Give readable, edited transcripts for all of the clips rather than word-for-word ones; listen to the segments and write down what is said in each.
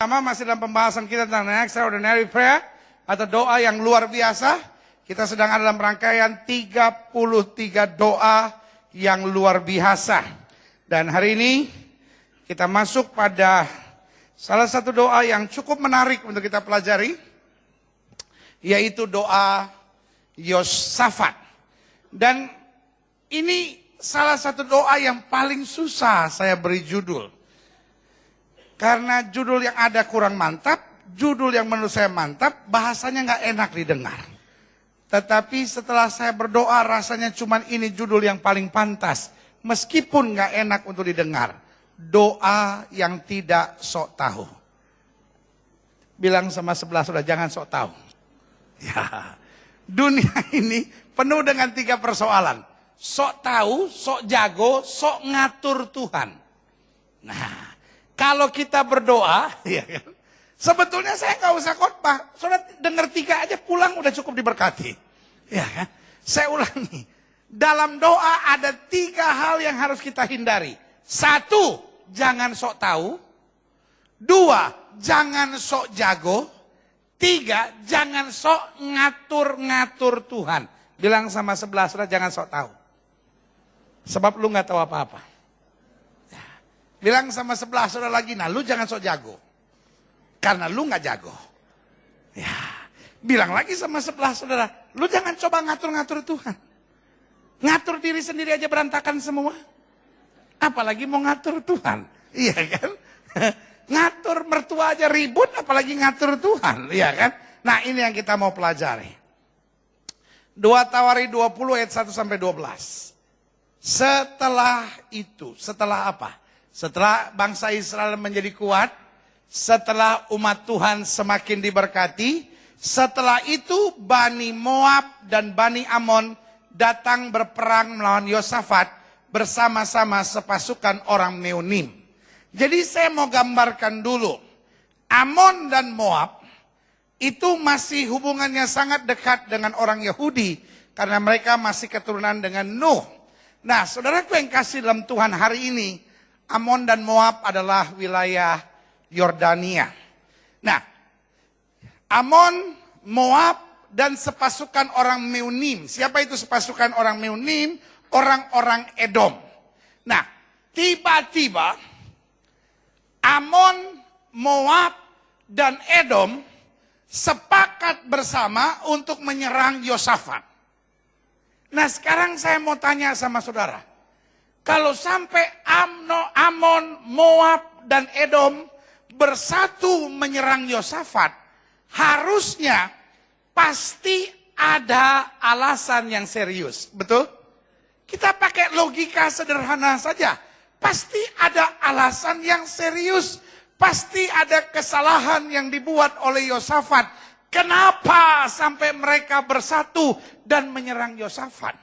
Masih dalam pembahasan kita tentang extraordinary prayer atau doa yang luar biasa. Kita sedang ada dalam rangkaian 33 doa yang luar biasa. Dan hari ini kita masuk pada salah satu doa yang cukup menarik untuk kita pelajari, yaitu doa Yosafat. Dan ini salah satu doa yang paling susah saya beri judul. Karena judul yang ada kurang mantap, judul yang menurut saya mantap, bahasanya nggak enak didengar. Tetapi setelah saya berdoa, rasanya cuma ini judul yang paling pantas. Meskipun nggak enak untuk didengar. Doa yang tidak sok tahu. Bilang sama sebelah sudah, jangan sok tahu. Ya, dunia ini penuh dengan 3 persoalan. Sok tahu, sok jago, sok ngatur Tuhan. Nah, kalau kita berdoa, ya kan, sebetulnya saya nggak usah khotbah. Saudara dengar 3 aja pulang udah cukup diberkati. Ya kan? Saya ulangi. Dalam doa ada 3 hal yang harus kita hindari. 1, jangan sok tahu. 2, jangan sok jago. 3, jangan sok ngatur-ngatur Tuhan. Bilang sama sebelah saudara, jangan sok tahu. Sebab lu nggak tahu apa-apa. Bilang sama sebelah saudara lagi, nah lu jangan sok jago. Karena lu gak jago. Ya, bilang lagi sama sebelah saudara, lu jangan coba ngatur-ngatur Tuhan. Ngatur diri sendiri aja berantakan semua. Apalagi mau ngatur Tuhan. Iya kan? Ngatur mertua aja ribut, apalagi ngatur Tuhan. Iya kan? Nah ini yang kita mau pelajari. 2 Tawari 20 ayat 1 sampai 12. Setelah itu, setelah apa? Setelah bangsa Israel menjadi kuat, setelah umat Tuhan semakin diberkati, setelah itu Bani Moab dan Bani Amon datang berperang melawan Yosafat bersama-sama sepasukan orang Meunim. Jadi saya mau gambarkan dulu, Amon dan Moab itu masih hubungannya sangat dekat dengan orang Yahudi karena mereka masih keturunan dengan Nuh. Nah, saudaraku yang kasih dalam Tuhan, hari ini Amon dan Moab adalah wilayah Yordania. Nah, Amon, Moab, dan sepasukan orang Meunim. Siapa itu sepasukan orang Meunim? Orang-orang Edom. Nah, tiba-tiba Amon, Moab, dan Edom sepakat bersama untuk menyerang Yosafat. Nah, sekarang saya mau tanya sama saudara. Kalau sampai Amon, Moab, dan Edom bersatu menyerang Yosafat, harusnya pasti ada alasan yang serius. Betul? Kita pakai logika sederhana saja. Pasti ada alasan yang serius. Pasti ada kesalahan yang dibuat oleh Yosafat. Kenapa sampai mereka bersatu dan menyerang Yosafat?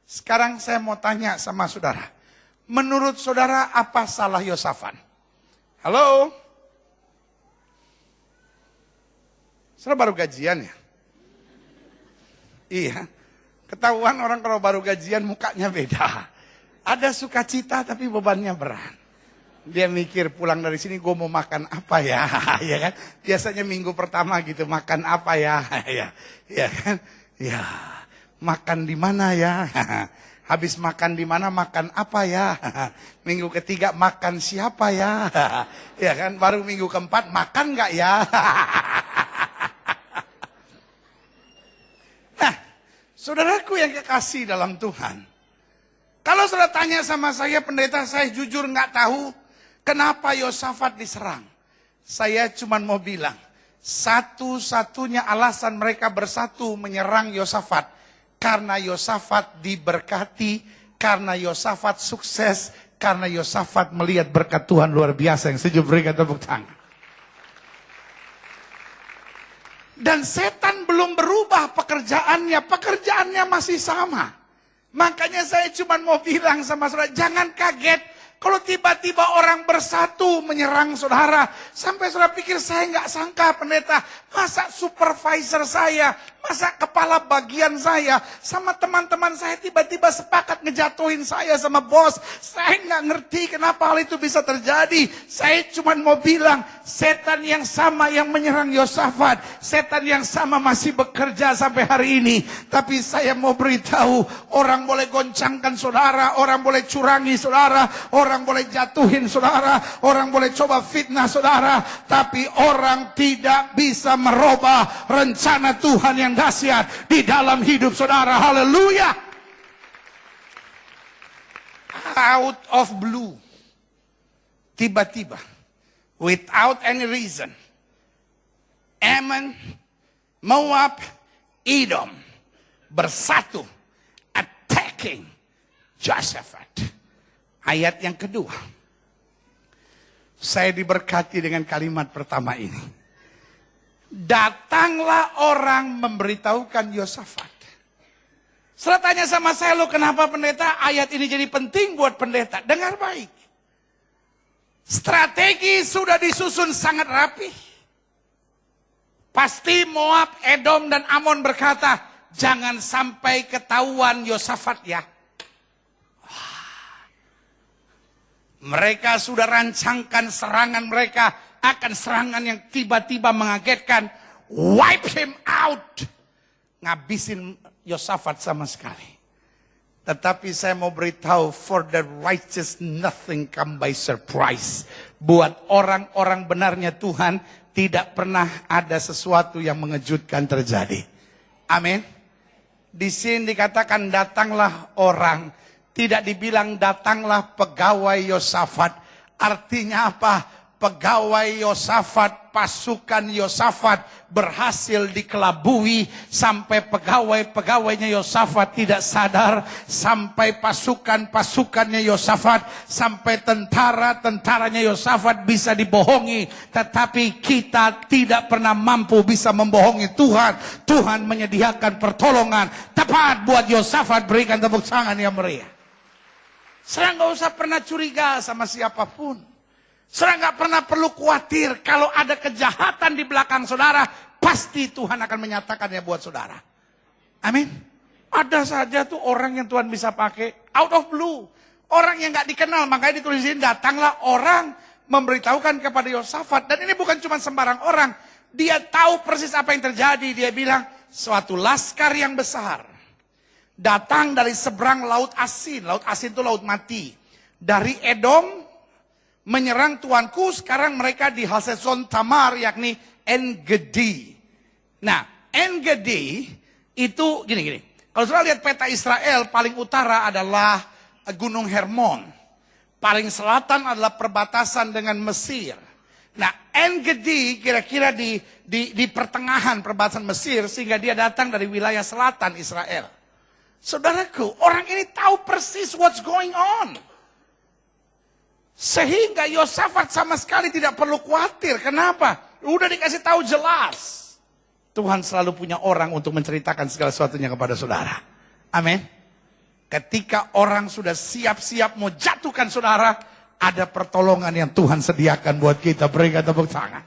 Sekarang saya mau tanya sama saudara. Menurut saudara apa salah Yosafat? Halo? Saudara baru gajian ya? Iya. Ketahuan orang kalau baru gajian mukanya beda. Ada sukacita tapi bebannya berat. Dia mikir pulang dari sini gue mau makan apa ya? Ya kan? Biasanya minggu pertama gitu makan apa ya? Ya kan? Ya. Makan di mana ya? Habis makan di mana, makan apa ya? Minggu ketiga makan siapa ya? Ya kan, baru minggu keempat makan nggak ya? Nah, saudaraku yang kekasih dalam Tuhan. Kalau saudara tanya sama saya, pendeta, saya jujur nggak tahu kenapa Yosafat diserang. Saya cuma mau bilang, satu-satunya alasan mereka bersatu menyerang Yosafat. Karena Yosafat diberkati, karena Yosafat sukses, karena Yosafat melihat berkat Tuhan luar biasa. Yang setuju berikan tepuk tangan. Dan setan belum berubah pekerjaannya, pekerjaannya masih sama. Makanya saya cuma mau bilang sama saudara, jangan kaget Kalau tiba-tiba orang bersatu menyerang saudara, sampai saudara pikir saya nggak sangka pendeta, masa supervisor saya, masa kepala bagian saya, sama teman-teman saya tiba-tiba sepakat ngejatuhin saya sama bos. Saya nggak ngerti kenapa hal itu bisa terjadi. Saya cuma mau bilang, setan yang sama yang menyerang Yosafat, setan yang sama masih bekerja sampai hari ini. Tapi saya mau beritahu, orang boleh goncangkan saudara, orang boleh curangi saudara, orang boleh jatuhin saudara, orang boleh coba fitnah saudara, tapi orang tidak bisa merubah rencana Tuhan yang dahsyat di dalam hidup saudara. Haleluya. Out of blue, tiba-tiba, without any reason, Ammon, Moab, Edom bersatu attacking Jehoshaphat. Ayat yang kedua, saya diberkati dengan kalimat pertama ini. Datanglah orang memberitahukan Yosafat. Setelah tanya sama saya, lo kenapa pendeta ayat ini jadi penting buat pendeta? Dengar baik. Strategi sudah disusun sangat rapi. Pasti Moab, Edom, dan Amon berkata, jangan sampai ketahuan Yosafat ya. Mereka sudah rancangkan serangan mereka, akan serangan yang tiba-tiba mengagetkan. Wipe him out. Ngabisin Yosafat sama sekali. Tetapi saya mau beritahu, for the righteous nothing come by surprise. Buat orang-orang benarnya Tuhan, tidak pernah ada sesuatu yang mengejutkan terjadi. Amin. Di sini dikatakan datanglah orang. Tidak dibilang datanglah pegawai Yosafat. Artinya apa? Pegawai Yosafat, pasukan Yosafat berhasil dikelabui. Sampai pegawai-pegawainya Yosafat tidak sadar. Sampai pasukan-pasukannya Yosafat, sampai tentara-tentaranya Yosafat bisa dibohongi. Tetapi kita tidak pernah mampu bisa membohongi Tuhan. Tuhan menyediakan pertolongan tepat buat Yosafat. Berikan tepuk tangan yang meriah. Saudara nggak usah pernah curiga sama siapapun. Saudara nggak pernah perlu khawatir kalau ada kejahatan di belakang saudara, pasti Tuhan akan menyatakannya buat saudara. Amin. Ada saja tuh orang yang Tuhan bisa pakai out of blue, orang yang nggak dikenal, makanya ditulisin datanglah orang memberitahukan kepada Yosafat. Dan ini bukan cuma sembarang orang, dia tahu persis apa yang terjadi. Dia bilang suatu laskar yang besar datang dari seberang Laut Asin. Laut Asin itu laut mati. Dari Edom menyerang tuanku. Sekarang mereka di Hazeson Tamar, yakni En-Gedi. Nah, En-Gedi itu gini. Kalau saudara lihat peta Israel, paling utara adalah Gunung Hermon. Paling selatan adalah perbatasan dengan Mesir. Nah, En-Gedi kira-kira di pertengahan perbatasan Mesir, sehingga dia datang dari wilayah selatan Israel. Saudaraku, orang ini tahu persis what's going on. Sehingga Yosafat sama sekali tidak perlu khawatir. Kenapa? Udah dikasih tahu jelas. Tuhan selalu punya orang untuk menceritakan segala sesuatunya kepada saudara. Amin. Ketika orang sudah siap-siap mau jatuhkan saudara, ada pertolongan yang Tuhan sediakan buat kita. Berikan tepuk tangan.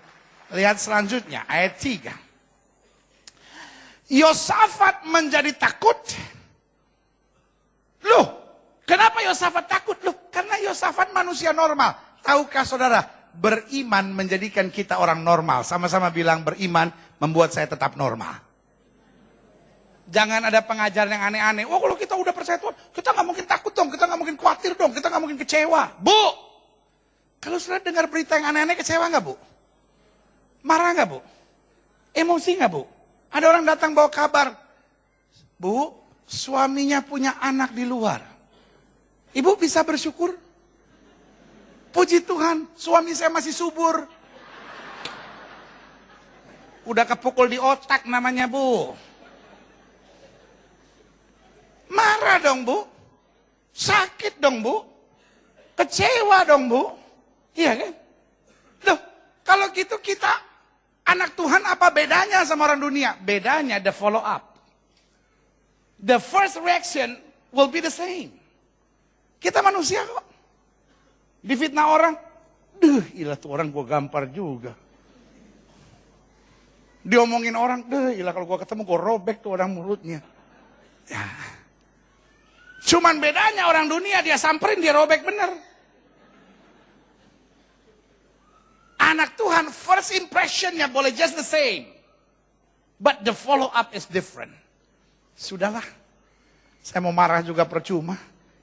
Lihat selanjutnya, ayat 3. Yosafat menjadi takut. Loh, kenapa Yosafat takut? Loh, karena Yosafat manusia normal. Tahukah saudara, beriman menjadikan kita orang normal. Sama-sama bilang beriman membuat saya tetap normal. Jangan ada pengajaran yang aneh-aneh. Oh, kalau kita udah percaya Tuhan, kita nggak mungkin takut dong, kita nggak mungkin khawatir dong, kita nggak mungkin kecewa. Bu, kalau saudara dengar berita yang aneh-aneh, kecewa nggak bu? Marah nggak bu? Emosi nggak bu? Ada orang datang bawa kabar, bu, suaminya punya anak di luar. Ibu bisa bersyukur? Puji Tuhan, suami saya masih subur. Udah kepukul di otak namanya bu. Marah dong bu. Sakit dong bu. Kecewa dong bu. Iya kan? Loh, kalau gitu kita anak Tuhan apa bedanya sama orang dunia? Bedanya the follow up. The first reaction will be the same. Kita manusia kok. Difitnah orang, deh, ilah tuh orang gue gampar juga. Diomongin orang, deh, ilah kalau gue ketemu gue robek tuh orang mulutnya. Ya. Cuman bedanya orang dunia dia samperin dia robek bener. Anak Tuhan first impressionnya boleh just the same. But the follow up is different. Sudahlah. Saya mau marah juga percuma.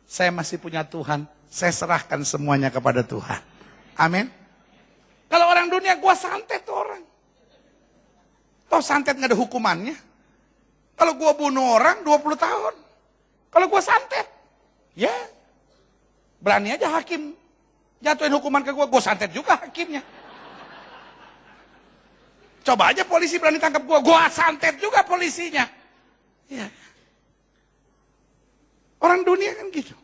Saya masih punya Tuhan. Saya serahkan semuanya kepada Tuhan. Amin. Kalau orang dunia gua santet tuh orang. Toh santet gak ada hukumannya. Kalau gua bunuh orang 20 tahun. Kalau gua santet. Ya. Berani aja hakim jatuhin hukuman ke gua santet juga hakimnya. Coba aja polisi berani tangkap gua santet juga polisinya. Ya. Orang dunia kan gitu.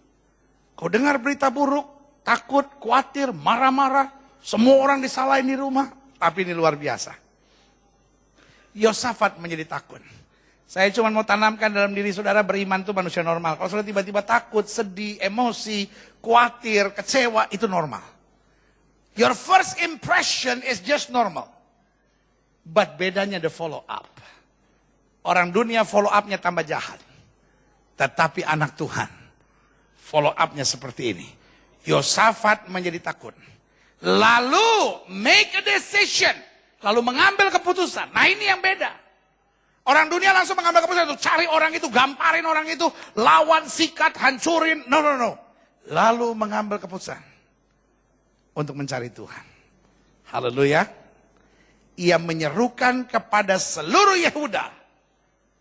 Kau dengar berita buruk, takut, khawatir, marah-marah, semua orang disalahin di rumah, tapi ini luar biasa. Yosafat menjadi takut. Saya cuma mau tanamkan dalam diri saudara, beriman itu manusia normal. Kalau saudara tiba-tiba takut, sedih, emosi, khawatir, kecewa, itu normal. Your first impression is just normal. But bedanya the follow up. Orang dunia follow up-nya tambah jahat. Tetapi anak Tuhan, follow up-nya seperti ini. Yosafat menjadi takut. Lalu make a decision. Lalu mengambil keputusan. Nah ini yang beda. Orang dunia langsung mengambil keputusan itu. Cari orang itu, gamparin orang itu. Lawan, sikat, hancurin. No. Lalu mengambil keputusan. Untuk mencari Tuhan. Haleluya. Ia menyerukan kepada seluruh Yehuda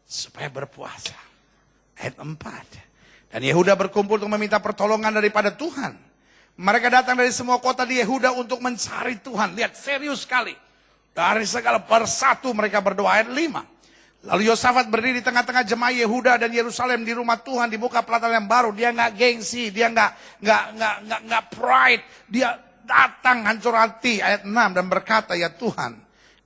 supaya berpuasa. Ayat 4. Dan Yehuda berkumpul untuk meminta pertolongan daripada Tuhan. Mereka datang dari semua kota di Yehuda untuk mencari Tuhan. Lihat, serius sekali. Dari segala persatu mereka berdoa. Ayat 5. Lalu Yosafat berdiri di tengah-tengah jemaah Yehuda dan Yerusalem di rumah Tuhan, di muka pelataran yang baru. Dia nggak gengsi, dia nggak pride. Dia datang hancur hati. Ayat 6 dan berkata, ya Tuhan,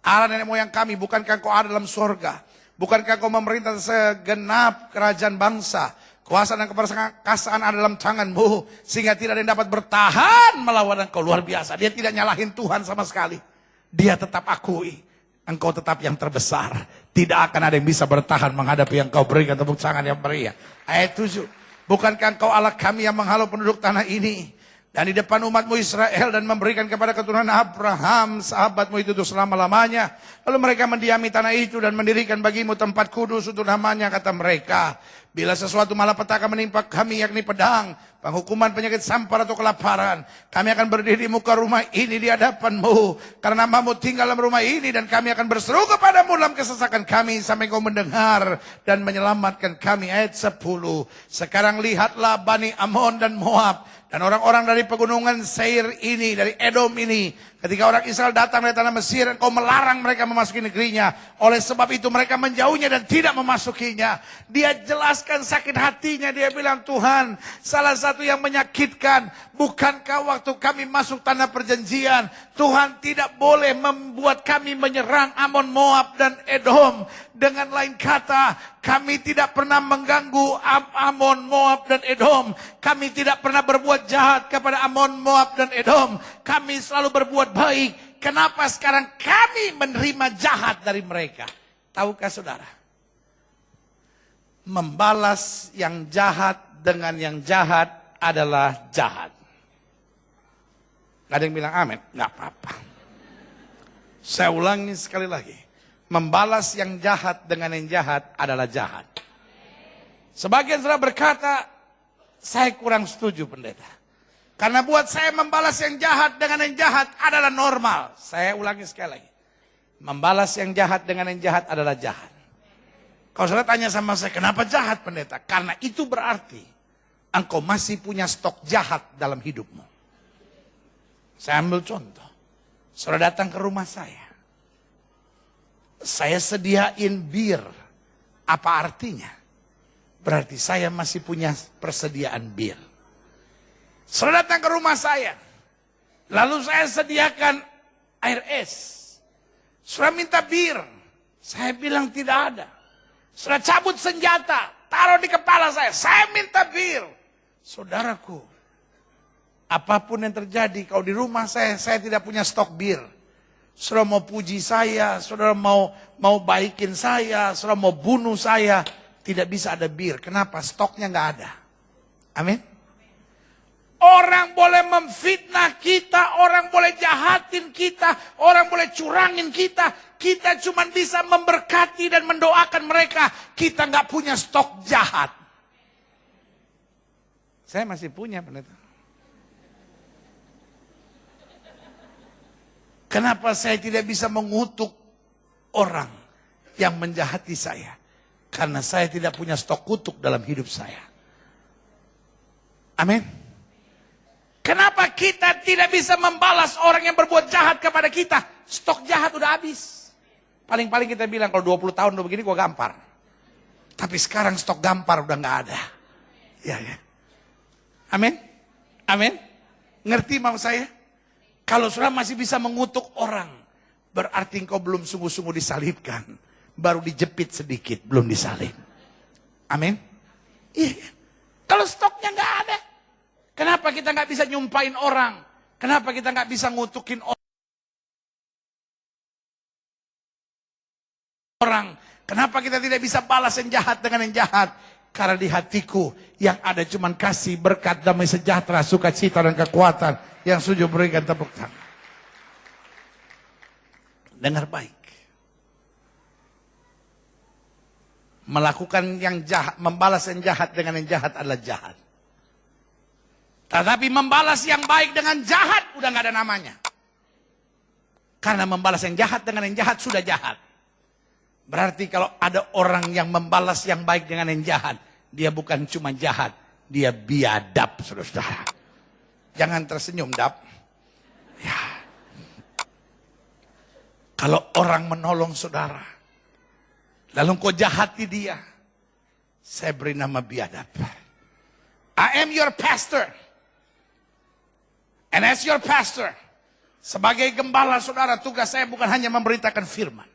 Allah nenek moyang kami, bukankah kau ada dalam surga? Bukankah kau memerintah segenap kerajaan bangsa? Kuasa dan keperkasaan ada dalam tanganmu. Sehingga tidak ada yang dapat bertahan melawan engkau. Luar biasa. Dia tidak nyalahin Tuhan sama sekali. Dia tetap akui. Engkau tetap yang terbesar. Tidak akan ada yang bisa bertahan menghadapi yang kau berikan tepuk tangan yang meriah. Ayat 7. Bukankah engkau Allah kami yang menghalau penduduk tanah ini? Dan di depan umatmu Israel dan memberikan kepada keturunan Abraham, sahabatmu itu untuk selama-lamanya. Lalu mereka mendiami tanah itu dan mendirikan bagimu tempat kudus untuk namanya, kata mereka. Bila sesuatu malapetaka menimpa kami, yakni pedang, penghukuman, penyakit, sampar atau kelaparan, kami akan berdiri di muka rumah ini di hadapanmu. Karena namamu tinggal dalam rumah ini dan kami akan berseru kepadamu dalam kesesakan kami sampai kau mendengar dan menyelamatkan kami. Ayat 10. Sekarang lihatlah Bani Ammon dan Moab dan orang-orang dari pegunungan Seir ini, dari Edom ini. Ketika orang Israel datang dari tanah Mesir, engkau melarang mereka memasuki negerinya. Oleh sebab itu mereka menjauhnya dan tidak memasukinya. Dia jelaskan sakit hatinya. Dia bilang, Tuhan, salah satu yang menyakitkan, bukankah waktu kami masuk tanah perjanjian, Tuhan tidak boleh membuat kami menyerang Ammon, Moab, dan Edom. Dengan lain kata, kami tidak pernah mengganggu Ammon, Moab, dan Edom. Kami tidak pernah berbuat jahat kepada Ammon, Moab, dan Edom. Kami selalu berbuat baik. Kenapa sekarang kami menerima jahat dari mereka? Tahukah saudara? Membalas yang jahat dengan yang jahat adalah jahat. Gak ada yang bilang amin? Gak apa-apa. Saya ulangi sekali lagi. Membalas yang jahat dengan yang jahat adalah jahat. Sebagian saudara berkata, saya kurang setuju pendeta. Karena buat saya membalas yang jahat dengan yang jahat adalah normal. Saya ulangi sekali lagi. Membalas yang jahat dengan yang jahat adalah jahat. Kalau saudara tanya sama saya, kenapa jahat pendeta? Karena itu berarti engkau masih punya stok jahat dalam hidupmu. Saya ambil contoh. Saudara datang ke rumah saya. Saya sediain bir. Apa artinya? Berarti saya masih punya persediaan bir. Saudara datang ke rumah saya. Lalu saya sediakan air es. Saudara minta bir. Saya bilang tidak ada. Saudara cabut senjata. Taruh di kepala saya. Saya minta bir. Saudaraku. Apapun yang terjadi, kalau di rumah saya tidak punya stok bir. Saudara mau puji saya, saudara mau baikin saya, saudara mau bunuh saya, tidak bisa ada bir. Kenapa? Stoknya nggak ada. Amin. Orang boleh memfitnah kita, orang boleh jahatin kita, orang boleh curangin kita. Kita cuma bisa memberkati dan mendoakan mereka. Kita nggak punya stok jahat. Saya masih punya, pendeta. Kenapa saya tidak bisa mengutuk orang yang menjahati saya? Karena saya tidak punya stok kutuk dalam hidup saya. Amin. Kenapa kita tidak bisa membalas orang yang berbuat jahat kepada kita? Stok jahat udah habis. Paling-paling kita bilang kalau 20 tahun udah begini gua gampar. Tapi sekarang stok gampar udah nggak ada. Ya. Amin. Amin. Ngerti mau saya? Kalau saudara masih bisa mengutuk orang, berarti engkau belum sungguh-sungguh disalibkan. Baru dijepit sedikit, belum disalib. Amin. Iya. Kalau stoknya nggak ada. Kenapa kita nggak bisa nyumpain orang? Kenapa kita nggak bisa ngutukin orang? Kenapa kita tidak bisa balas yang jahat dengan yang jahat? Karena di hatiku yang ada cuma kasih, berkat, damai sejahtera, sukacita dan kekuatan yang sujud berikan tepuk tangan. Dengar baik. Melakukan yang jahat, membalas yang jahat dengan yang jahat adalah jahat. Tetapi membalas yang baik dengan jahat udah gak ada namanya. Karena membalas yang jahat dengan yang jahat sudah jahat. Berarti kalau ada orang yang membalas yang baik dengan yang jahat, dia bukan cuma jahat, dia biadab, saudara-saudara. Jangan tersenyum, dap. Ya. Kalau orang menolong saudara, lalu kau jahati dia, saya beri nama biadab. I am your pastor. And as your pastor, sebagai gembala saudara, tugas saya bukan hanya memberitakan firman.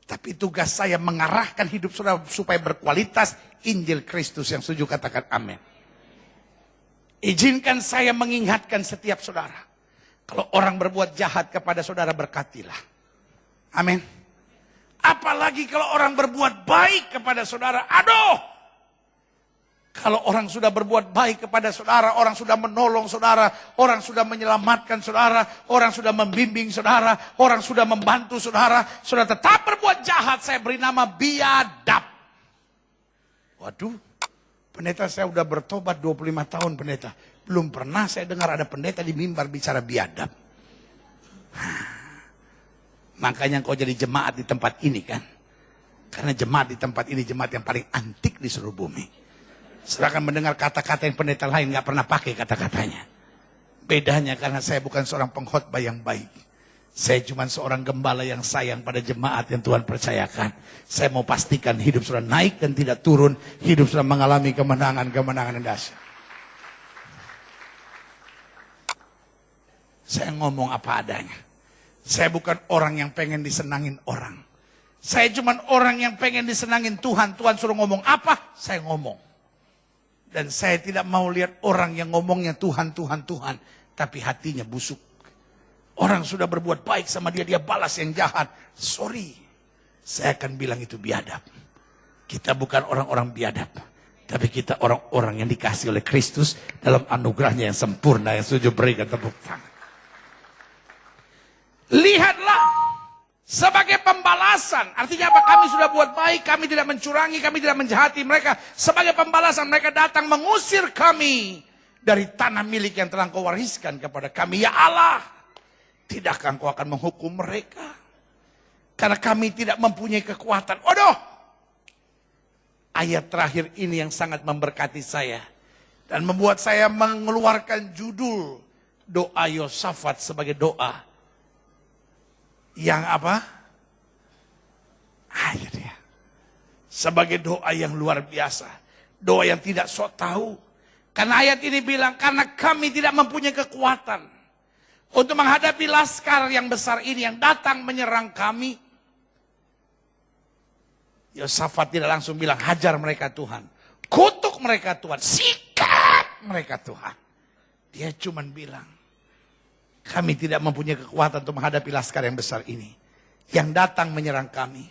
Tapi tugas saya mengarahkan hidup saudara supaya berkualitas Injil Kristus. Yang setuju katakan amin. Izinkan saya mengingatkan setiap saudara. Kalau orang berbuat jahat kepada saudara, berkatilah. Amin. Apalagi kalau orang berbuat baik kepada saudara. Aduh. Kalau orang sudah berbuat baik kepada saudara, orang sudah menolong saudara, orang sudah menyelamatkan saudara, orang sudah membimbing saudara, orang sudah membantu saudara, saudara tetap berbuat jahat, saya beri nama biadab. Waduh, pendeta saya udah bertobat 25 tahun pendeta. Belum pernah saya dengar ada pendeta di mimbar bicara biadab. Makanya kau jadi jemaat di tempat ini kan. Karena jemaat di tempat ini jemaat yang paling antik di seluruh bumi. Saudara akan mendengar kata-kata yang pendeta lain gak pernah pakai kata-katanya. Bedanya karena saya bukan seorang pengkhotbah yang baik. Saya cuma seorang gembala yang sayang pada jemaat yang Tuhan percayakan. Saya mau pastikan hidup saudara naik dan tidak turun. Hidup saudara mengalami kemenangan-kemenangan yang dahsyat. Saya ngomong apa adanya. Saya bukan orang yang pengen disenangin orang. Saya cuma orang yang pengen disenangin Tuhan. Tuhan suruh ngomong apa, saya ngomong. Dan saya tidak mau lihat orang yang ngomongnya Tuhan, Tuhan, Tuhan. Tapi hatinya busuk. Orang sudah berbuat baik sama dia, dia balas yang jahat. Sorry, saya akan bilang itu biadab. Kita bukan orang-orang biadab. Tapi kita orang-orang yang dikasih oleh Kristus dalam anugerahnya yang sempurna. Yang setuju berikan tepuk tangan. Lihatlah. Sebagai pembalasan, artinya apa? Kami sudah buat baik, kami tidak mencurangi, kami tidak menjahati mereka. Sebagai pembalasan mereka datang mengusir kami dari tanah milik yang telah Engkau wariskan kepada kami. Ya Allah, tidakkah Engkau akan menghukum mereka? Karena kami tidak mempunyai kekuatan. Waduh, ayat terakhir ini yang sangat memberkati saya. Dan membuat saya mengeluarkan judul doa Yosafat sebagai doa. Yang apa? Ayat ya. Sebagai doa yang luar biasa. Doa yang tidak sok tahu. Karena ayat ini bilang, karena kami tidak mempunyai kekuatan. Untuk menghadapi laskar yang besar ini yang datang menyerang kami. Yosafat tidak langsung bilang, hajar mereka Tuhan. Kutuk mereka Tuhan. Sikat mereka Tuhan. Dia cuman bilang, kami tidak mempunyai kekuatan untuk menghadapi laskar yang besar ini. Yang datang menyerang kami.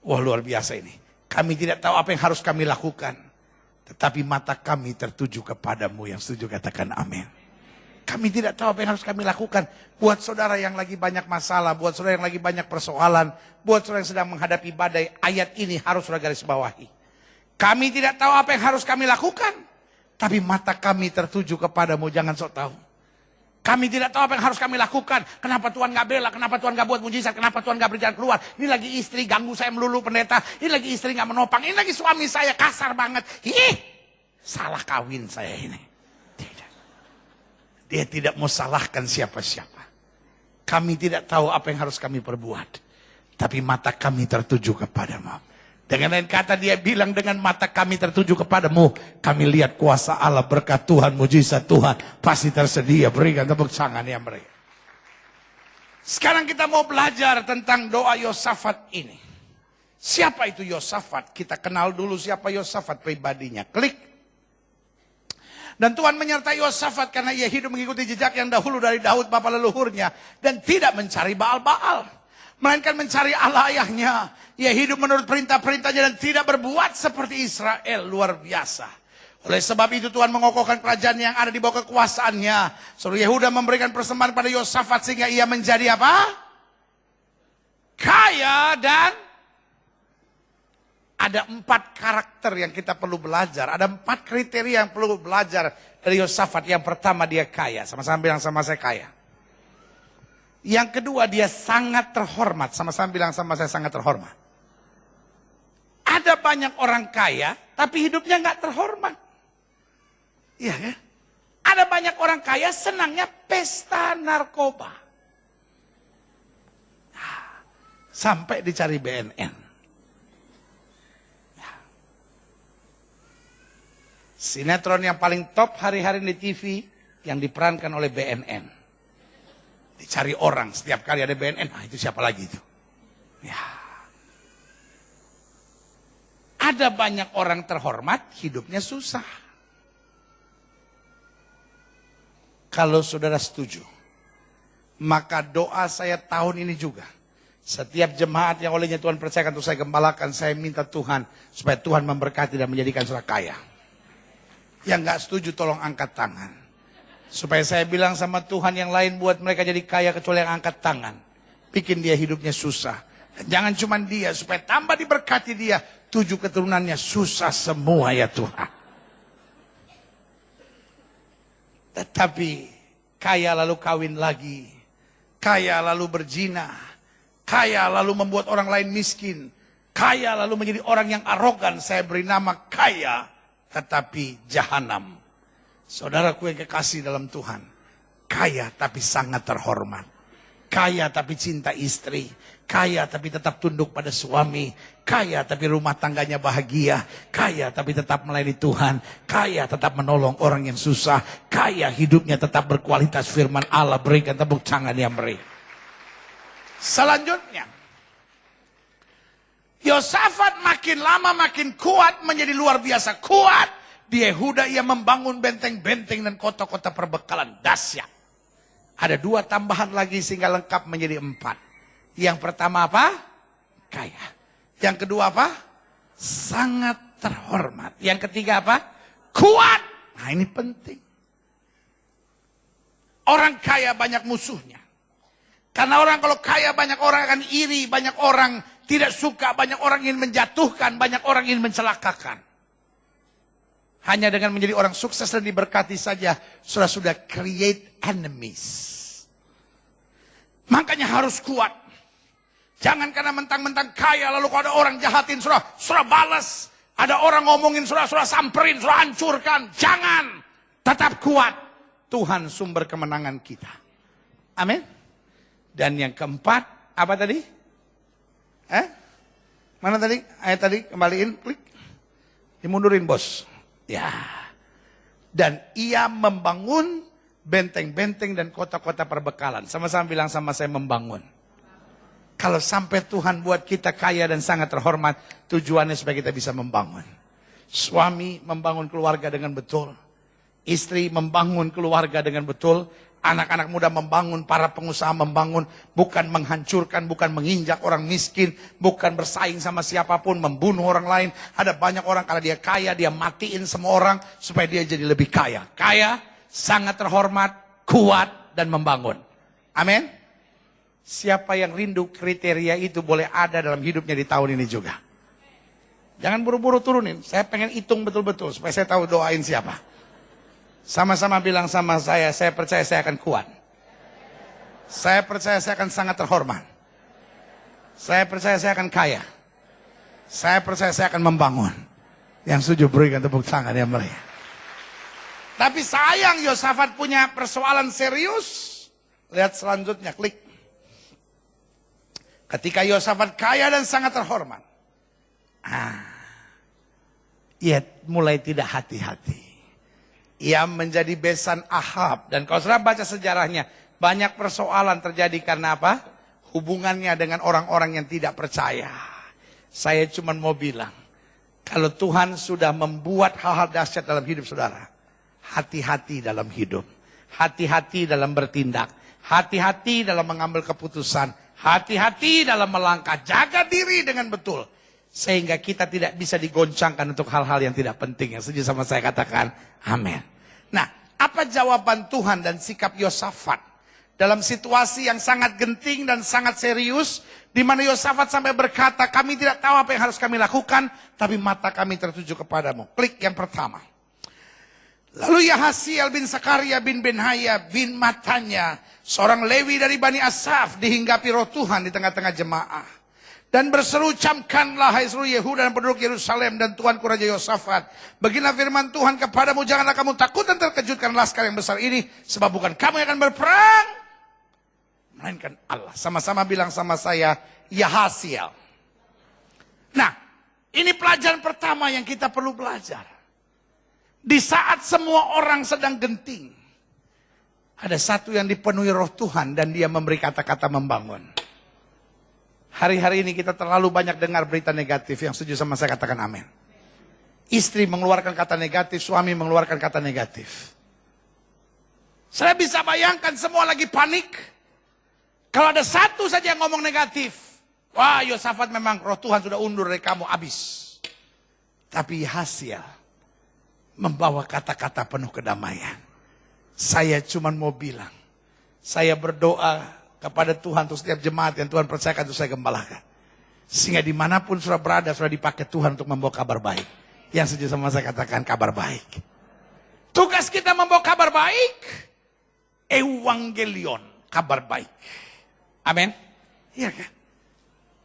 Wah, luar biasa ini. Kami tidak tahu apa yang harus kami lakukan. Tetapi mata kami tertuju kepadamu. Yang setuju katakan amin. Kami tidak tahu apa yang harus kami lakukan. Buat saudara yang lagi banyak masalah. Buat saudara yang lagi banyak persoalan. Buat saudara yang sedang menghadapi badai. Ayat ini harus saudara garis bawahi. Kami tidak tahu apa yang harus kami lakukan. Tapi mata kami tertuju kepadamu. Jangan sok tahu. Kami tidak tahu apa yang harus kami lakukan. Kenapa Tuhan gak bela? Kenapa Tuhan gak buat mujizat? Kenapa Tuhan gak berjalan keluar? Ini lagi istri ganggu saya melulu pendeta. Ini lagi istri gak menopang. Ini lagi suami saya kasar banget. Salah kawin saya ini. Tidak. Dia tidak mau salahkan siapa-siapa. Kami tidak tahu apa yang harus kami perbuat. Tapi mata kami tertuju kepadamu. Dengan lain kata dia bilang, dengan mata kami tertuju kepadamu. Kami lihat kuasa Allah, berkat Tuhan, mujizat Tuhan. Pasti tersedia. Berikan tepuk tangan ya mereka. Sekarang kita mau belajar tentang doa Yosafat ini. Siapa itu Yosafat? Kita kenal dulu siapa Yosafat pribadinya. Klik. Dan Tuhan menyertai Yosafat karena ia hidup mengikuti jejak yang dahulu dari Daud bapa leluhurnya. Dan tidak mencari Baal-Baal. Melainkan mencari Allah ayahnya. Ia hidup menurut perintah-perintahnya dan tidak berbuat seperti Israel. Luar biasa. Oleh sebab itu Tuhan mengokohkan kerajaan yang ada di bawah kekuasaannya. Seluruh Yehuda memberikan persembahan pada Yosafat sehingga ia menjadi apa? Kaya. Dan ada 4 karakter yang kita perlu belajar. Ada 4 kriteria yang perlu belajar dari Yosafat. Yang pertama dia kaya. Sama-sama bilang sama saya kaya. Yang kedua dia sangat terhormat. Sama-sama bilang sama saya sangat terhormat. Ada banyak orang kaya tapi hidupnya nggak terhormat. Iya kan? Ada banyak orang kaya senangnya pesta narkoba. Nah, sampai dicari BNN. Nah. Sinetron yang paling top hari-hari di TV yang diperankan oleh BNN. Dicari orang, setiap kali ada BNN, itu siapa lagi itu? Ya. Ada banyak orang terhormat, hidupnya susah. Kalau saudara setuju, maka doa saya tahun ini juga. Setiap jemaat yang olehnya Tuhan percayakan untuk saya gembalakan, saya minta Tuhan, supaya Tuhan memberkati dan menjadikan saudara kaya. Yang gak setuju tolong angkat tangan. Supaya saya bilang sama Tuhan yang lain buat mereka jadi kaya kecuali yang angkat tangan. Bikin dia hidupnya susah. Dan jangan cuma dia, supaya tambah diberkati dia. 7 keturunannya susah semua ya Tuhan. Tetapi kaya lalu kawin lagi. Kaya lalu berzina. Kaya lalu membuat orang lain miskin. Kaya lalu menjadi orang yang arogan. Saya beri nama kaya tetapi jahanam. Saudaraku yang kekasih dalam Tuhan. Kaya tapi sangat terhormat. Kaya tapi cinta istri. Kaya tapi tetap tunduk pada suami. Kaya tapi rumah tangganya bahagia. Kaya tapi tetap melayani Tuhan. Kaya tetap menolong orang yang susah. Kaya hidupnya tetap berkualitas firman Allah. Berikan tepuk tangan yang beri. Selanjutnya. Yosafat makin lama makin kuat, menjadi luar biasa kuat. Di Yehuda ia membangun benteng-benteng dan kota-kota perbekalan dahsyat. Ada 2 tambahan lagi sehingga lengkap menjadi 4. Yang pertama apa? Kaya. Yang kedua apa? Sangat terhormat. Yang ketiga apa? Kuat. Nah ini penting. Orang kaya banyak musuhnya. Karena orang kalau kaya banyak orang akan iri. Banyak orang tidak suka. Banyak orang ingin menjatuhkan. Banyak orang ingin mencelakakan. Hanya dengan menjadi orang sukses dan diberkati saja, sudah create enemies. Makanya harus kuat. Jangan karena mentang-mentang kaya, lalu kalau ada orang jahatin, surah balas. Ada orang ngomongin, surah samperin, surah hancurkan. Jangan. Tetap kuat. Tuhan sumber kemenangan kita. Amin. Dan yang keempat, apa tadi? Mana tadi? Ayat tadi, kembaliin, klik. Dimundurin bos. Ya, dan ia membangun benteng-benteng dan kota-kota perbekalan. Sama-sama bilang sama saya membangun. Kalau sampai Tuhan buat kita kaya dan sangat terhormat, tujuannya supaya kita bisa membangun. Suami membangun keluarga dengan betul. Istri membangun keluarga dengan betul. Anak-anak muda membangun, para pengusaha membangun. Bukan menghancurkan, bukan menginjak orang miskin. Bukan bersaing sama siapapun, membunuh orang lain. Ada banyak orang kalau dia kaya, dia matiin semua orang supaya dia jadi lebih kaya. Kaya, sangat terhormat, kuat, dan membangun. Amin. Siapa yang rindu kriteria itu boleh ada dalam hidupnya di tahun ini juga. Jangan buru-buru turunin. Saya pengen hitung betul-betul supaya saya tahu doain siapa. Sama-sama bilang sama saya percaya saya akan kuat. Saya percaya saya akan sangat terhormat. Saya percaya saya akan kaya. Saya percaya saya akan membangun. Yang setuju berikan tepuk tangan yang meriah. Tapi sayang Yosafat punya persoalan serius. Lihat selanjutnya, klik. Ketika Yosafat kaya dan sangat terhormat. Ia mulai tidak hati-hati. Ia menjadi besan Ahab. Dan kalau sudah baca sejarahnya, banyak persoalan terjadi karena apa? Hubungannya dengan orang-orang yang tidak percaya. Saya cuma mau bilang, kalau Tuhan sudah membuat hal-hal dahsyat dalam hidup saudara, hati-hati dalam hidup. Hati-hati dalam bertindak. Hati-hati dalam mengambil keputusan. Hati-hati dalam melangkah. Jaga diri dengan betul. Sehingga kita tidak bisa digoncangkan untuk hal-hal yang tidak penting. Yang setuju sama saya katakan, amin. Nah, apa jawaban Tuhan dan sikap Yosafat dalam situasi yang sangat genting dan sangat serius, di mana Yosafat sampai berkata, kami tidak tahu apa yang harus kami lakukan, tapi mata kami tertuju kepadamu. Klik yang pertama. Lalu Yahasiel bin Sakaria bin Benhaya bin Matanya, seorang Lewi dari Bani Asaf, dihinggapi roh Tuhan di tengah-tengah jemaah. Dan berseru, camkanlah hai seluruh Yehuda dan penduduk Yerusalem dan Tuanku Raja Yosafat. Beginilah firman Tuhan kepadamu, janganlah kamu takut dan terkejut karena laskar yang besar ini. Sebab bukan kamu yang akan berperang, melainkan Allah. Sama-sama bilang sama saya, Yahasiel. Nah, ini pelajaran pertama yang kita perlu belajar. Di saat semua orang sedang genting, ada satu yang dipenuhi roh Tuhan dan dia memberi kata-kata membangun. Hari-hari ini kita terlalu banyak dengar berita negatif. Yang setuju sama saya katakan amin. Istri mengeluarkan kata negatif, suami mengeluarkan kata negatif. Saya bisa bayangkan semua lagi panik. Kalau ada satu saja yang ngomong negatif, wah Yosafat memang roh Tuhan sudah undur dari kamu, habis. Tapi Yahasiel membawa kata-kata penuh kedamaian. Saya cuma mau bilang, saya berdoa kepada Tuhan untuk setiap jemaat yang Tuhan percayakan untuk saya gembalakan. Sehingga dimanapun sudah berada, sudah dipakai Tuhan untuk membawa kabar baik. Yang setuju sama saya katakan kabar baik. Tugas kita membawa kabar baik. Evangelion, kabar baik. Amin. Iya kan?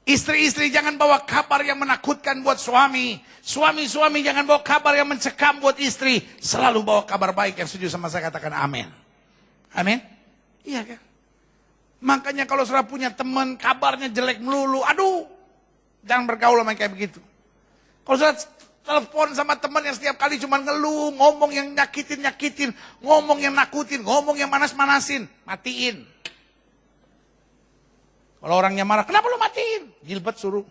Istri-istri jangan bawa kabar yang menakutkan buat suami. Suami-suami jangan bawa kabar yang mencekam buat istri. Selalu bawa kabar baik. Yang setuju sama saya katakan amin. Amin. Iya kan? Makanya kalau sudah punya teman kabarnya jelek melulu, aduh, jangan bergaul sama kayak begitu. Kalau sudah telepon sama teman yang setiap kali cuma ngeluh, ngomong yang nyakitin, ngomong yang nakutin, ngomong yang manas-manasin, matiin. Kalau orangnya marah, kenapa lu matiin? Gilbert suruh.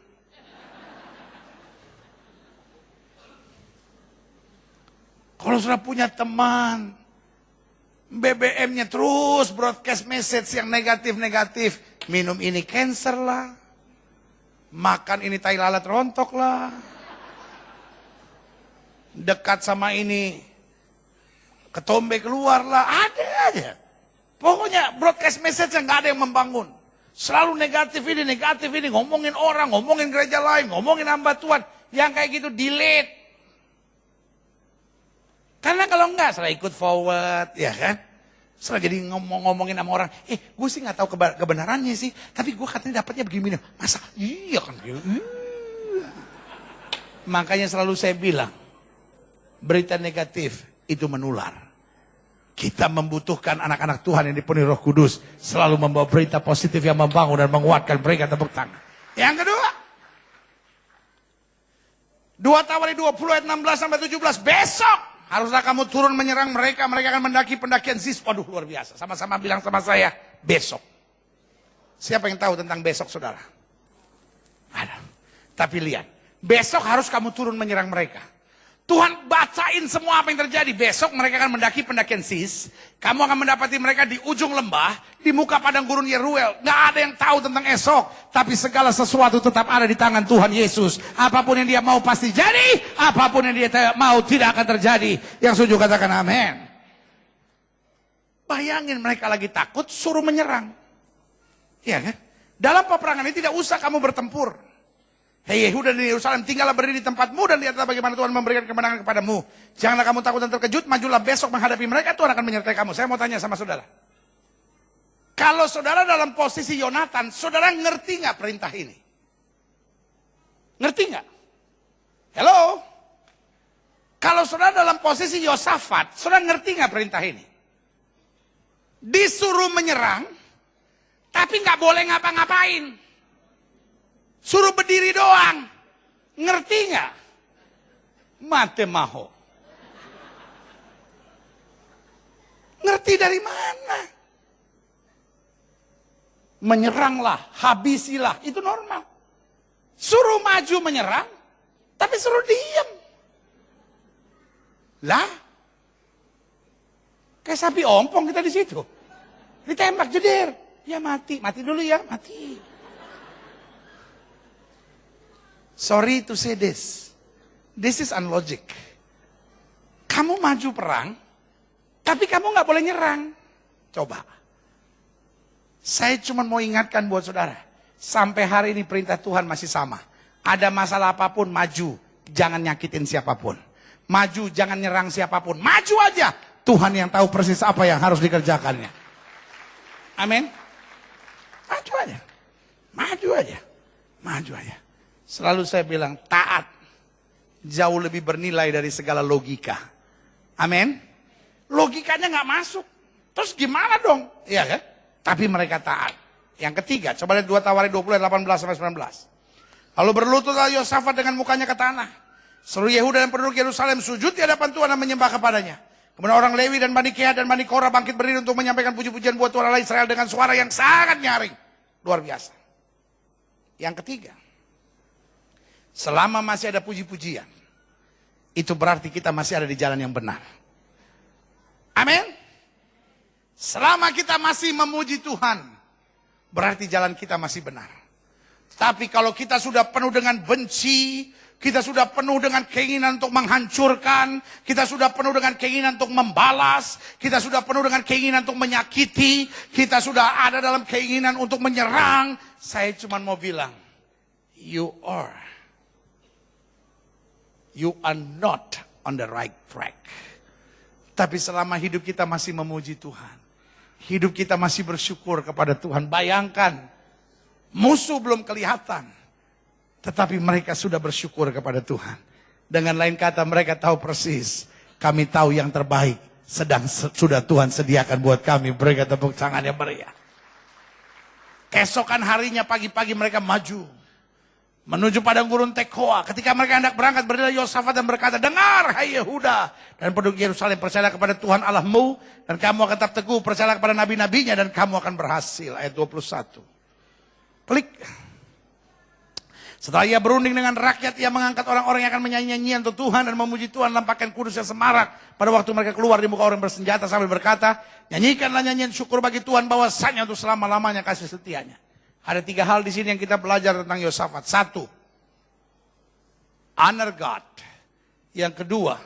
Kalau sudah punya teman, BBM-nya terus broadcast message yang negatif-negatif. Minum ini cancer lah. Makan ini tai lalat rontok lah. Dekat sama ini ketombe keluar lah. Ada aja. Pokoknya broadcast message yang gak ada yang membangun. Selalu negatif ini. Ngomongin orang, ngomongin gereja lain, ngomongin hamba Tuhan. Yang kayak gitu delete. Karena kalau enggak, salah ikut forward, ya kan? Setelah jadi ngomongin sama orang, gue sih gak tahu kebenarannya sih, tapi gue katanya dapatnya begini. Masa? Iya kan? Makanya selalu saya bilang, berita negatif itu menular. Kita membutuhkan anak-anak Tuhan yang dipenuhi Roh Kudus, selalu membawa berita positif yang membangun dan menguatkan, berikan tepuk tangan. Yang kedua, 2 Tawari 20 ayat 16-17, besok haruslah kamu turun menyerang mereka. Mereka akan mendaki pendakian Zis. Waduh, luar biasa. Sama-sama bilang sama saya, besok. Siapa yang tahu tentang besok, saudara? Ada. Tapi lihat, besok harus kamu turun menyerang mereka. Tuhan bacain semua apa yang terjadi. Besok mereka akan mendaki pendakian Sis. Kamu akan mendapati mereka di ujung lembah, di muka padang gurun Yeruel. Gak ada yang tahu tentang esok. Tapi segala sesuatu tetap ada di tangan Tuhan Yesus. Apapun yang dia mau pasti jadi. Apapun yang dia mau tidak akan terjadi. Yang setuju katakan amin. Bayangin mereka lagi takut, suruh menyerang. Iya kan? Dalam peperangan ini tidak usah kamu bertempur. Hei Yehuda di Yerusalem, tinggallah berdiri di tempatmu dan lihatlah bagaimana Tuhan memberikan kemenangan kepadamu. Janganlah kamu takut dan terkejut, majulah besok menghadapi mereka, Tuhan akan menyertai kamu. Saya mau tanya sama saudara. Kalau saudara dalam posisi Yonatan, saudara ngerti nggak perintah ini? Ngerti nggak? Hello? Kalau saudara dalam posisi Yosafat, saudara ngerti nggak perintah ini? Disuruh menyerang, tapi nggak boleh ngapa-ngapain. Suruh berdiri doang. Ngerti nggak? Mate maho. Ngerti dari mana? Menyeranglah, habisilah. Itu normal. Suruh maju menyerang, tapi suruh diam. Lah? Kayak sapi ompong kita di situ. Ditembak jeder. Ya mati. Mati dulu ya, mati. Sorry to say this. This is unlogic. Kamu maju perang, tapi kamu nggak boleh nyerang. Coba. Saya cuma mau ingatkan buat saudara. Sampai hari ini perintah Tuhan masih sama. Ada masalah apapun, maju. Jangan nyakitin siapapun. Maju, jangan nyerang siapapun. Maju aja. Tuhan yang tahu persis apa yang harus dikerjakannya. Amin. Maju aja. Maju aja. Maju aja. Selalu saya bilang, taat jauh lebih bernilai dari segala logika. Amin. Logikanya nggak masuk. Terus gimana dong? Iya kan? Tapi mereka taat. Yang ketiga, coba lihat 2 Tawarik 20 ayat 18-19. Lalu berlututlah Yosafat dengan mukanya ke tanah. Seluruh Yehuda dan penduduk Yerusalem sujud di hadapan Tuhan dan menyembah kepadanya. Kemudian orang Lewi dan Bani Kehat dan Bani Korah bangkit berdiri untuk menyampaikan puji-pujian buat Tuhan Allah Israel dengan suara yang sangat nyaring. Luar biasa. Yang ketiga, selama masih ada puji-pujian, itu berarti kita masih ada di jalan yang benar. Amin. Selama kita masih memuji Tuhan, berarti jalan kita masih benar. Tapi kalau kita sudah penuh dengan benci, kita sudah penuh dengan keinginan untuk menghancurkan, kita sudah penuh dengan keinginan untuk membalas, kita sudah penuh dengan keinginan untuk menyakiti, kita sudah ada dalam keinginan untuk menyerang, saya cuma mau bilang, you are not on the right track. Tapi selama hidup kita masih memuji Tuhan, hidup kita masih bersyukur kepada Tuhan. Bayangkan, musuh belum kelihatan, tetapi mereka sudah bersyukur kepada Tuhan. Dengan lain kata, mereka tahu persis, kami tahu yang terbaik sudah Tuhan sediakan buat kami. Mereka tepuk tangan yang meriah. Keesokan harinya pagi-pagi mereka maju menuju padang gurun Tekoa. Ketika mereka hendak berangkat, berdirilah Yosafat dan berkata, dengar hai Yehuda dan penduduk Yerusalem, percayalah kepada Tuhan Allahmu dan kamu akan tetap teguh, percayalah kepada nabi-nabinya dan kamu akan berhasil. Ayat 21. Klik. Setelah ia berunding dengan rakyat, ia mengangkat orang-orang yang akan menyanyi nyanyian untuk Tuhan dan memuji Tuhan dalam pakaian kudus yang semarak. Pada waktu mereka keluar di muka orang bersenjata sambil berkata, nyanyikanlah nyanyian syukur bagi Tuhan bahwasanya untuk selama-lamanya kasih setianya. Ada 3 hal di sini yang kita belajar tentang Yosafat. 1, honor God. Yang kedua,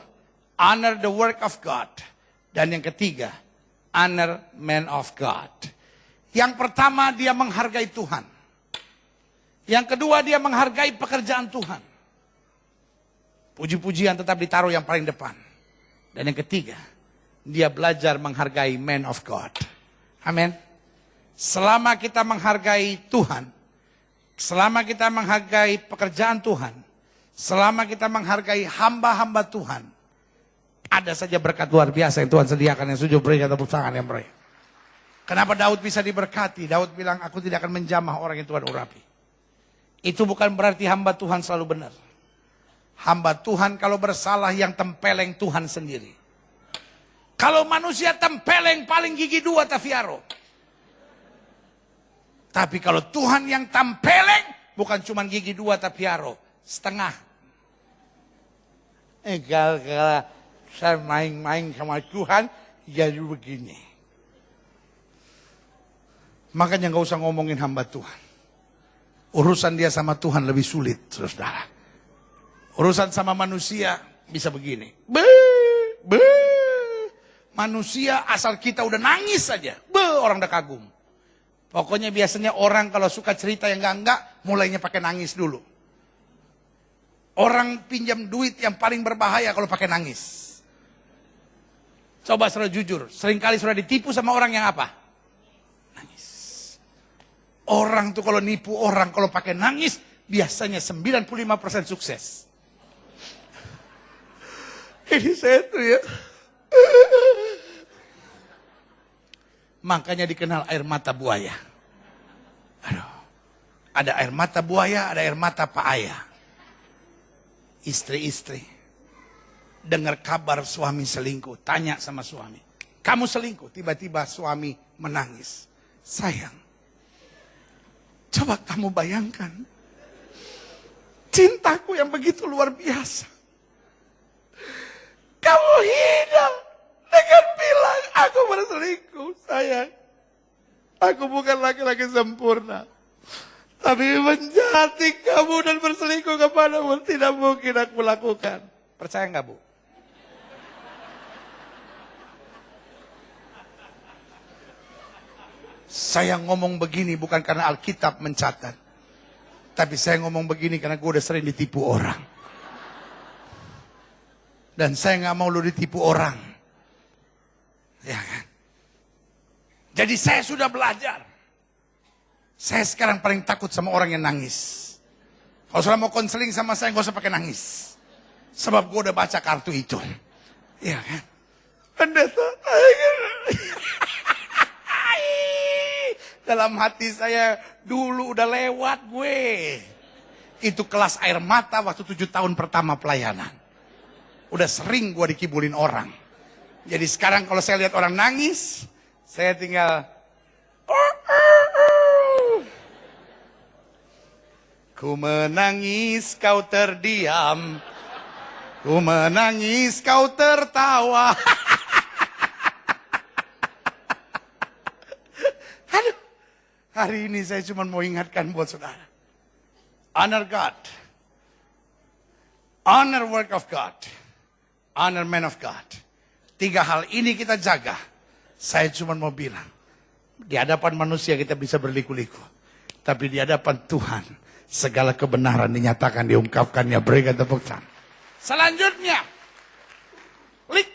honor the work of God. Dan yang ketiga, honor man of God. Yang pertama, dia menghargai Tuhan. Yang kedua, dia menghargai pekerjaan Tuhan. Puji-pujian tetap ditaruh yang paling depan. Dan yang ketiga, dia belajar menghargai man of God. Amin. Selama kita menghargai Tuhan, selama kita menghargai pekerjaan Tuhan, selama kita menghargai hamba-hamba Tuhan, ada saja berkat luar biasa yang Tuhan sediakan. Yang sujud berikan tepuk tangan yang meriah. Kenapa Daud bisa diberkati? Daud bilang, aku tidak akan menjamah orang yang Tuhan urapi. Itu bukan berarti hamba Tuhan selalu benar. Hamba Tuhan kalau bersalah yang tempeleng Tuhan sendiri. Kalau manusia tempeleng paling gigi 2 tafiaro. Tapi kalau Tuhan yang tempeleng, bukan cuma gigi 2 tafiaro, setengah. Gara-gara saya main-main sama Tuhan, jadi begini. Makanya gak usah ngomongin hamba Tuhan. Urusan dia sama Tuhan lebih sulit, saudara. Urusan sama manusia bisa begini. Manusia asal kita udah nangis saja, orang udah kagum. Pokoknya biasanya orang kalau suka cerita yang enggak, mulainya pakai nangis dulu. Orang pinjam duit yang paling berbahaya kalau pakai nangis. Coba saudara jujur, seringkali saudara ditipu sama orang yang apa? Nangis. Orang tuh kalau nipu orang, kalau pakai nangis, biasanya 95% sukses. Ini saya tuh ya. Makanya dikenal air mata buaya. Aduh. Ada air mata buaya, ada air mata paaya. Istri-istri dengar kabar suami selingkuh, tanya sama suami, kamu selingkuh? Tiba-tiba suami menangis. Sayang, coba kamu bayangkan cintaku yang begitu luar biasa, kamu hina dengan bilang aku berselingkuh. Sayang, aku bukan laki-laki sempurna, tapi menjati kamu dan berselingkuh kepadamu tidak mungkin aku lakukan. Percaya nggak, Bu? Saya ngomong begini bukan karena Alkitab mencatat, tapi saya ngomong begini karena gue udah sering ditipu orang. Dan saya nggak mau lu ditipu orang. Ya kan? Jadi saya sudah belajar. Saya sekarang paling takut sama orang yang nangis. Kalau saudara mau konseling sama saya, gak usah pakai nangis. Sebab gue udah baca kartu itu. Iya kan? Pendeta. Dalam hati saya dulu udah lewat gue. Itu kelas air mata waktu 7 tahun pertama pelayanan. Udah sering gue dikibulin orang. Jadi sekarang kalau saya lihat orang nangis, saya tinggal... Ku menangis, kau terdiam. Ku menangis, kau tertawa. Aduh, hari ini saya cuma mau ingatkan buat saudara. Honor God. Honor work of God. Honor man of God. 3 hal ini kita jaga. Saya cuma mau bilang. Di hadapan manusia kita bisa berliku-liku. Tapi di hadapan Tuhan, segala kebenaran dinyatakan, diungkapkannya. Berikan tepuk tangan. Selanjutnya. Klik.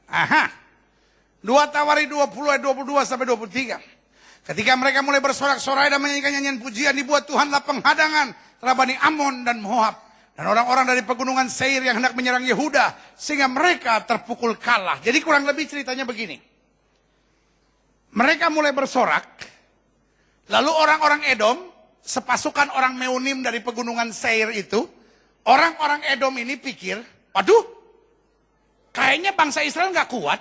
Aha. 2 Tawari 20 ayat 22 sampai 23. Ketika mereka mulai bersorak-sorai dan menyanyikan nyanyian pujian, dibuat Tuhanlah penghadangan terhadap Bani Amon dan Moab. Dan orang-orang dari pegunungan Seir yang hendak menyerang Yehuda. Sehingga mereka terpukul kalah. Jadi kurang lebih ceritanya begini. Mereka mulai bersorak. Lalu orang-orang Edom, sepasukan orang Meunim dari pegunungan Seir itu, orang-orang Edom ini pikir, waduh, kayaknya bangsa Israel nggak kuat.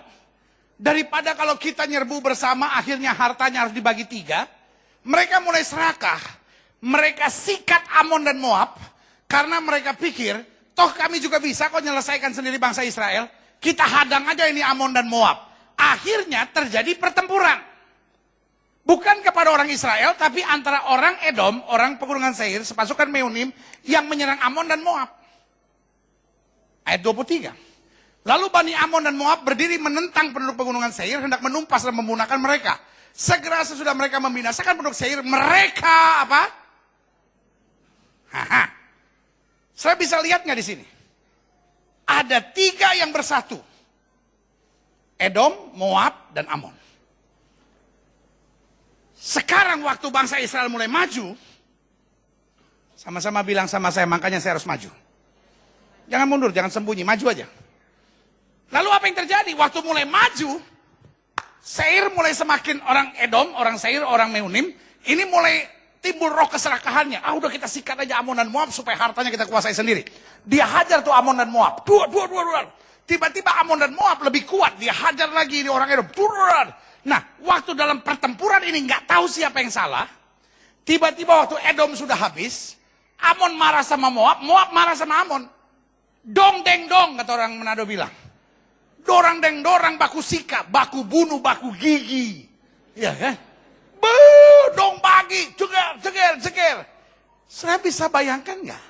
Daripada kalau kita nyerbu bersama, akhirnya hartanya harus dibagi 3. Mereka mulai serakah. Mereka sikat Amon dan Moab, karena mereka pikir, toh kami juga bisa kok menyelesaikan sendiri bangsa Israel. Kita hadang aja ini Amon dan Moab. Akhirnya terjadi pertempuran. Bukan kepada orang Israel, tapi antara orang Edom, orang pegunungan Seir, sepasukan Meunim, yang menyerang Amon dan Moab. Ayat 23. Lalu Bani Amon dan Moab berdiri menentang penduduk pegunungan Seir, hendak menumpas dan membunuhkan mereka. Segera sesudah mereka membinasakan penduduk Seir, mereka apa? Haha. Saya bisa lihat nggak di sini? Ada 3 yang bersatu. Edom, Moab, dan Amon. Sekarang waktu bangsa Israel mulai maju, sama-sama bilang sama saya, makanya saya harus maju. Jangan mundur, jangan sembunyi, maju aja. Lalu apa yang terjadi? Waktu mulai maju, Seir mulai semakin orang Edom, orang Seir, orang Meunim, ini mulai timbul roh keserakahannya. Ah udah kita sikat aja Amon dan Moab supaya hartanya kita kuasai sendiri. Dia hajar tuh Amon dan Moab. Dua. Tiba-tiba Amon dan Moab lebih kuat. Dia hajar lagi ini orang Edom. Nah, waktu dalam pertempuran ini nggak tahu siapa yang salah. Tiba-tiba waktu Edom sudah habis, Amon marah sama Moab, Moab marah sama Amon. Dong deng dong, kata orang Manado bilang. Dorang deng dorang baku sika, baku bunuh, baku gigi. Ya kan? Dong bagi, ceger. Saya bisa bayangkan nggak?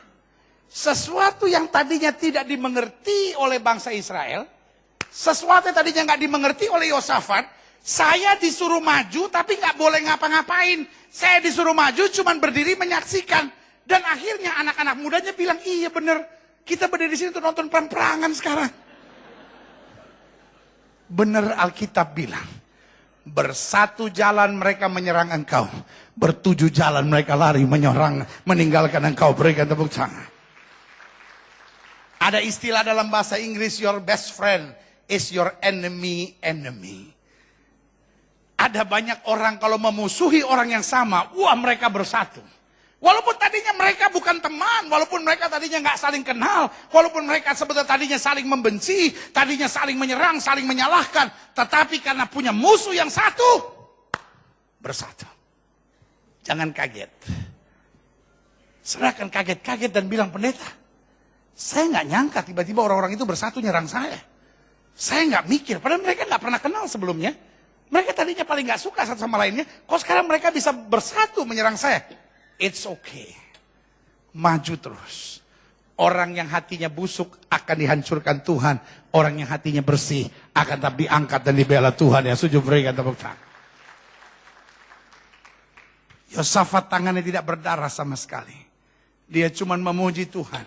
Sesuatu yang tadinya tidak dimengerti oleh bangsa Israel, sesuatu yang tadinya nggak dimengerti oleh Yosafat, saya disuruh maju tapi nggak boleh ngapa-ngapain. Saya disuruh maju cuman berdiri menyaksikan. Dan akhirnya anak-anak mudanya bilang, iya bener, kita berdiri di sini untuk nonton perang-perangan sekarang. Bener Alkitab bilang, bersatu jalan mereka menyerang engkau, bertujuh jalan mereka lari meninggalkan engkau. Berikan tepuk tangan. Ada istilah dalam bahasa Inggris, your best friend is your enemy. Ada banyak orang kalau memusuhi orang yang sama, wah mereka bersatu. Walaupun tadinya mereka bukan teman, walaupun mereka tadinya nggak saling kenal, walaupun mereka sebetulnya tadinya saling membenci, tadinya saling menyerang, saling menyalahkan, tetapi karena punya musuh yang satu, bersatu. Jangan kaget. Serahkan kaget-kaget dan bilang, pendeta, saya nggak nyangka tiba-tiba orang-orang itu bersatu nyerang saya. Saya nggak mikir, padahal mereka nggak pernah kenal sebelumnya. Mereka tadinya paling nggak suka satu sama lainnya, kok sekarang mereka bisa bersatu menyerang saya? It's okay. Maju terus. Orang yang hatinya busuk akan dihancurkan Tuhan. Orang yang hatinya bersih akan tetap diangkat dan dibela Tuhan. Ya, sujud berikan tepuk tangan. Yosafat tangannya tidak berdarah sama sekali. Dia cuma memuji Tuhan.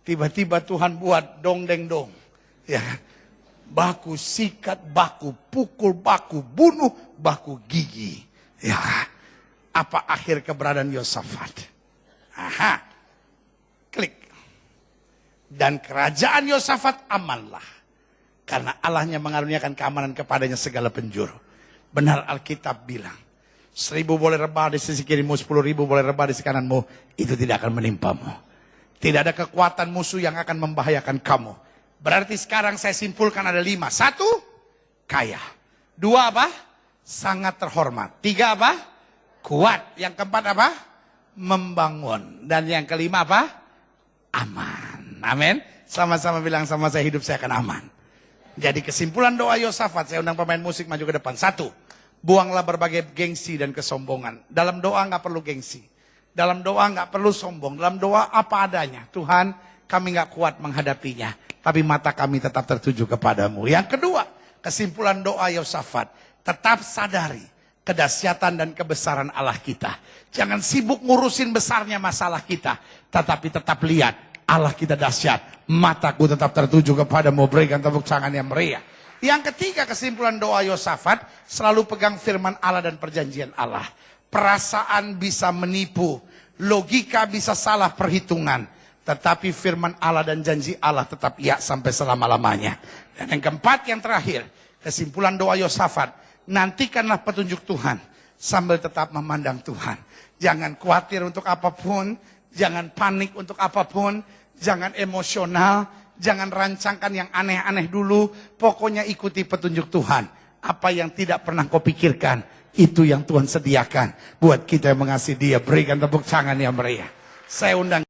Tiba-tiba Tuhan buat dong deng dong. Ya. Baku sikat, baku pukul, baku bunuh, baku gigi. Ya. Apa akhir keberadaan Yosafat? Aha. Klik. Dan kerajaan Yosafat amanlah. Karena Allahnya mengaruniakan keamanan kepadanya segala penjuru. Benar Alkitab bilang, 1000 boleh rebah di sisi kirimu, 10.000 boleh rebah di sisi kananmu, itu tidak akan menimpamu. Tidak ada kekuatan musuh yang akan membahayakan kamu. Berarti sekarang saya simpulkan ada 5. 1, kaya. 2 apa? Sangat terhormat. 3 apa? Kuat. Yang keempat apa? Membangun. Dan yang kelima apa? Aman. Amin. Sama-sama bilang sama saya, hidup saya akan aman. Jadi kesimpulan doa Yosafat, saya undang pemain musik maju ke depan. 1, buanglah berbagai gengsi dan kesombongan. Dalam doa nggak perlu gengsi. Dalam doa nggak perlu sombong. Dalam doa apa adanya. Tuhan, kami nggak kuat menghadapinya, tapi mata kami tetap tertuju kepadamu. Yang kedua, kesimpulan doa Yosafat, tetap sadari kedahsyatan dan kebesaran Allah kita. Jangan sibuk ngurusin besarnya masalah kita, tetapi tetap lihat Allah kita dahsyat. Mataku tetap tertuju kepadamu. Berikan tepuk tangan yang meriah. Yang ketiga, kesimpulan doa Yosafat, selalu pegang firman Allah dan perjanjian Allah. Perasaan bisa menipu, logika bisa salah perhitungan, tetapi firman Allah dan janji Allah tetap ya sampai selama-lamanya. Dan yang keempat, yang terakhir, kesimpulan doa Yosafat, nantikanlah petunjuk Tuhan sambil tetap memandang Tuhan. Jangan khawatir untuk apapun, jangan panik untuk apapun, jangan emosional, jangan rancangkan yang aneh-aneh dulu. Pokoknya ikuti petunjuk Tuhan. Apa yang tidak pernah kau pikirkan, itu yang Tuhan sediakan buat kita yang mengasihi Dia. Berikan tepuk tangan yang meriah. Saya undang